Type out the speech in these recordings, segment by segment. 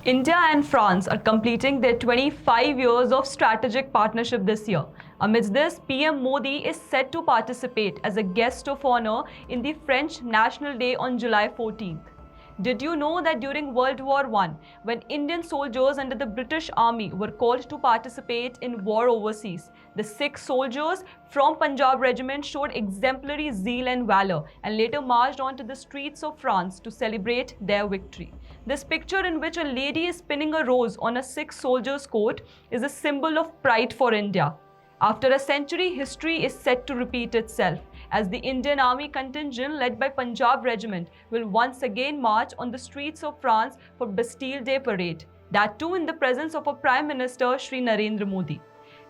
India and France are completing their 25 years of strategic partnership this year. Amidst this, PM Modi is set to participate as a guest of honor in the French National Day on July 14th. Did you know that during World War I, when Indian soldiers under the British Army were called to participate in war overseas, the 6 soldiers from Punjab Regiment showed exemplary zeal and valor and later marched onto the streets of France to celebrate their victory. This picture, in which a lady is pinning a rose on a 6 soldier's coat, is a symbol of pride for India. After a century, history is set to repeat itself, as the Indian Army contingent led by Punjab Regiment will once again march on the streets of France for Bastille Day parade, that too in the presence of our Prime Minister Shri Narendra Modi.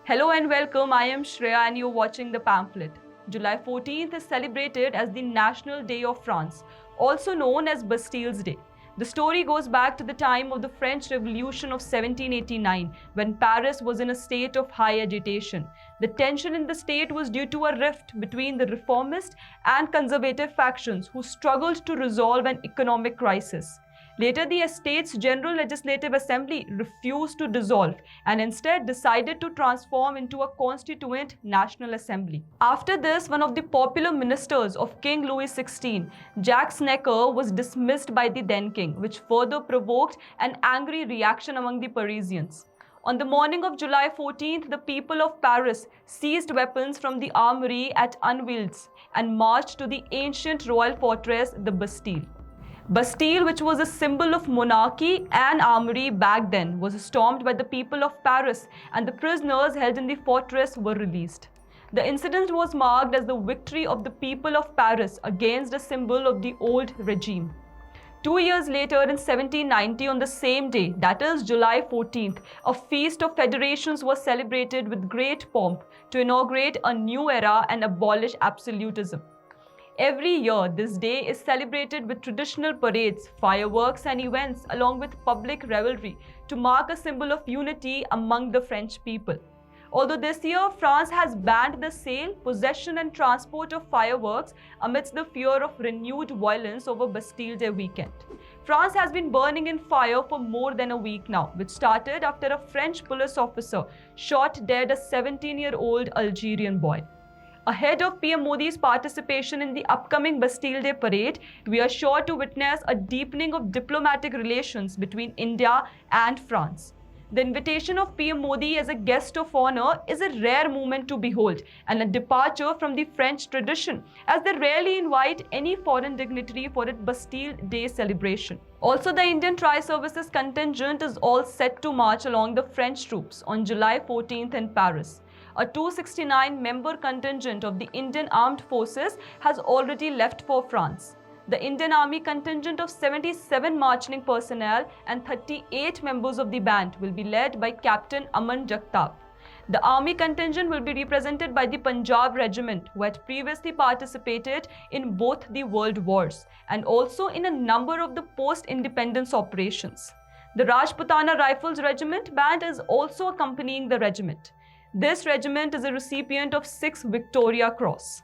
Hello and welcome, I am Shreya and you're watching the Pamphlet. July 14th is celebrated as the National Day of France, also known as Bastille's Day. The story goes back to the time of the French Revolution of 1789, when Paris was in a state of high agitation. The tension in the state was due to a rift between the reformist and conservative factions who struggled to resolve an economic crisis. Later, the estate's General Legislative Assembly refused to dissolve and instead decided to transform into a constituent National Assembly. After this, one of the popular ministers of King Louis XVI, Jacques Necker, was dismissed by the then king, which further provoked an angry reaction among the Parisians. On the morning of July 14th, the people of Paris seized weapons from the armory at Amidst and marched to the ancient royal fortress, the Bastille. Bastille, which was a symbol of monarchy and armory back then, was stormed by the people of Paris and the prisoners held in the fortress were released. The incident was marked as the victory of the people of Paris against a symbol of the old regime. 2 years later, in 1790, on the same day, that is July 14th, a feast of federations was celebrated with great pomp to inaugurate a new era and abolish absolutism. Every year, this day is celebrated with traditional parades, fireworks and events along with public revelry to mark a symbol of unity among the French people. Although this year, France has banned the sale, possession and transport of fireworks amidst the fear of renewed violence over Bastille Day weekend. France has been burning in fire for more than a week now, which started after a French police officer shot dead a 17-year-old Algerian boy. Ahead of PM Modi's participation in the upcoming Bastille Day parade, we are sure to witness a deepening of diplomatic relations between India and France. The invitation of PM Modi as a guest of honor is a rare moment to behold and a departure from the French tradition, as they rarely invite any foreign dignitary for its Bastille Day celebration. Also, the Indian Tri-Services contingent is all set to march along the French troops on July 14th in Paris. A 269-member contingent of the Indian Armed Forces has already left for France. The Indian Army contingent of 77 marching personnel and 38 members of the band will be led by Captain Aman Jagtap. The Army contingent will be represented by the Punjab Regiment, who had previously participated in both the world wars and also in a number of the post-independence operations. The Rajputana Rifles Regiment band is also accompanying the regiment. This regiment is a recipient of 6 Victoria Cross.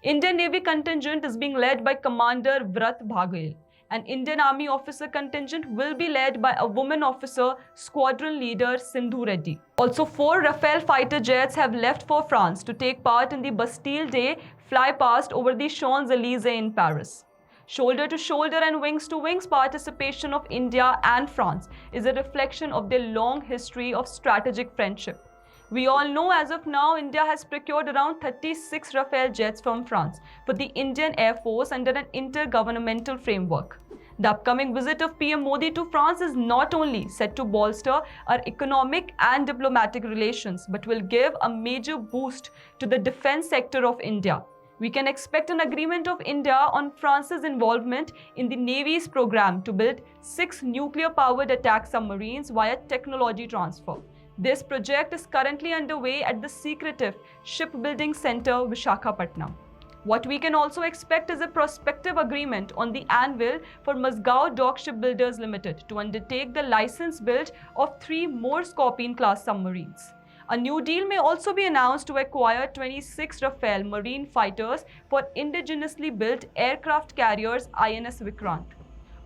Indian Navy contingent is being led by Commander Vrat Bhagal. An Indian Army officer contingent will be led by a woman officer, Squadron Leader Sindhu Reddy. Also, 4 Rafale fighter jets have left for France to take part in the Bastille Day flypast over the Champs-Élysées in Paris. Shoulder to shoulder and wings to wings participation of India and France is a reflection of their long history of strategic friendship. We all know as of now, India has procured around 36 Rafale jets from France for the Indian Air Force under an intergovernmental framework. The upcoming visit of PM Modi to France is not only set to bolster our economic and diplomatic relations, but will give a major boost to the defense sector of India. We can expect an agreement of India on France's involvement in the Navy's program to build 6 nuclear-powered attack submarines via technology transfer. This project is currently underway at the secretive Shipbuilding Center, Visakhapatnam. What we can also expect is a prospective agreement on the anvil for Mazgaon Dock Shipbuilders Limited to undertake the license build of 3 more Scorpion-class submarines. A new deal may also be announced to acquire 26 Rafale marine fighters for indigenously built aircraft carriers INS Vikrant.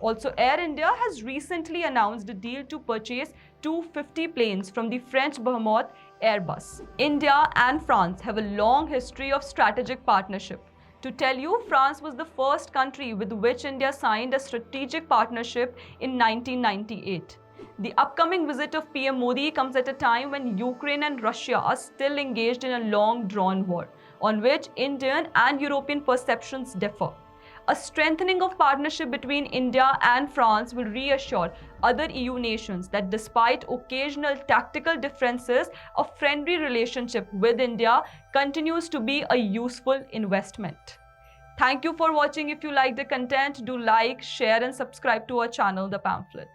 Also, Air India has recently announced a deal to purchase 250 planes from the French behemoth Airbus. India and France have a long history of strategic partnership. To tell you, France was the first country with which India signed a strategic partnership in 1998. The upcoming visit of PM Modi comes at a time when Ukraine and Russia are still engaged in a long-drawn war, on which Indian and European perceptions differ. A strengthening of partnership between India and France will reassure other EU nations that despite occasional tactical differences, a friendly relationship with India continues to be a useful investment. Thank you for watching. If you like the content, do like, share and subscribe to our channel, The Pamphlet.